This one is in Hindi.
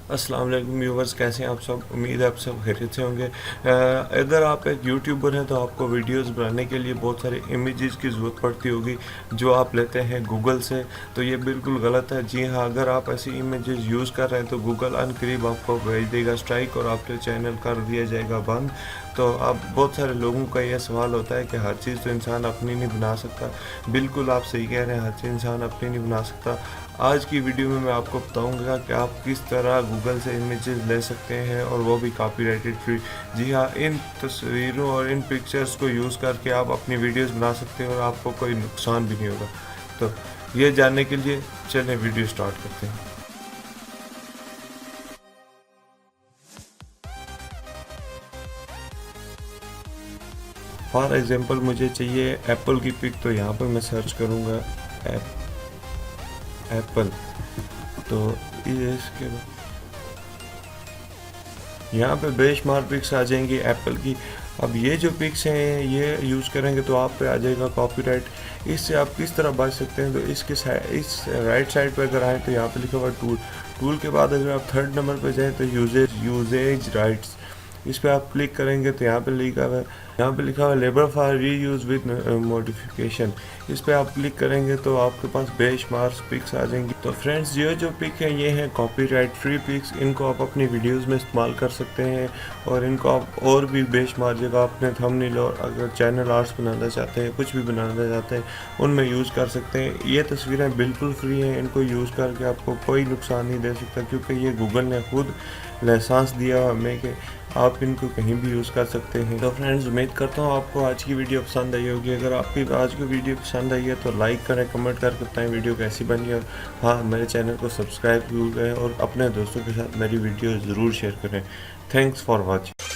अस्सलाम वालेकुम व्यूवर्स, कैसे हैं आप सब। उम्मीद है आप सब खैरियत से होंगे। अगर आप एक यूट्यूबर हैं तो आपको वीडियोस बनाने के लिए बहुत सारे इमेजेस की ज़रूरत पड़ती होगी जो आप लेते हैं गूगल से। तो ये बिल्कुल गलत है। जी हाँ, अगर आप ऐसी इमेजेस यूज़ कर रहे हैं तो गूगल अनकरीब आपको भेज देगा स्ट्राइक और आपके चैनल कर दिया जाएगा बंद। तो अब बहुत सारे लोगों का यह सवाल होता है कि हर चीज़ तो इंसान अपनी नहीं बना सकता। बिल्कुल आप सही कह रहे हैं, हर चीज़ इंसान अपनी नहीं बना सकता। आज की वीडियो में मैं आपको बताऊंगा कि आप किस तरह गूगल से इमेजेस ले सकते हैं और वो भी कॉपीराइटेड फ्री। जी हाँ, इन तस्वीरों और इन पिक्चर्स को यूज़ करके आप अपनी वीडियोस बना सकते हैं और आपको कोई नुकसान भी नहीं होगा। तो ये जानने के लिए चलें वीडियो स्टार्ट करते हैं। फॉर एग्जांपल मुझे चाहिए एप्पल की पिक, तो यहाँ पर मैं सर्च करूँगा एप्पल। तो ये इसके यहाँ पे बेशुमार पिक्स आ जाएंगी एप्पल की। अब ये जो पिक्स हैं ये यूज़ करेंगे तो आप पे आ जाएगा कॉपीराइट। इससे आप किस तरह बच सकते हैं, तो इस राइट साइड पे अगर आए तो यहाँ पे लिखा हुआ टूल। टूल के बाद अगर आप थर्ड नंबर पे जाएँ तो यूजेज राइट्स, इस पर आप क्लिक करेंगे तो यहाँ पे लिखा हुआ है लेबर फॉर री यूज़ विद मॉडिफिकेशन। इस पर आप क्लिक करेंगे तो आपके पास बेशुमार पिक्स आ जाएंगी। तो फ्रेंड्स, ये जो पिक है ये हैं कॉपीराइट फ्री पिक्स। इनको आप अपनी वीडियोस में इस्तेमाल कर सकते हैं और इनको आप और भी बेशुमार जगह अपने थंबनेल और अगर चैनल आर्ट्स बनाना चाहते हैं, कुछ भी बनाना चाहते हैं, उनमें यूज़ कर सकते हैं। ये तस्वीरें बिल्कुल फ्री हैं, इनको यूज़ करके आपको कोई नुकसान नहीं दे सकता क्योंकि ये गूगल ने खुद लाइसेंस दिया हमें कि आप इनको कहीं भी यूज़ कर सकते हैं। तो फ्रेंड्स, उम्मीद करता हूँ आपको आज की वीडियो पसंद आई होगी। अगर आपकी आज की वीडियो पसंद आई है तो लाइक करें, कमेंट करके बताएं वीडियो कैसी बनी है। और हाँ, मेरे चैनल को सब्सक्राइब जरूर करें और अपने दोस्तों के साथ मेरी वीडियो ज़रूर शेयर करें। Thanks for watching.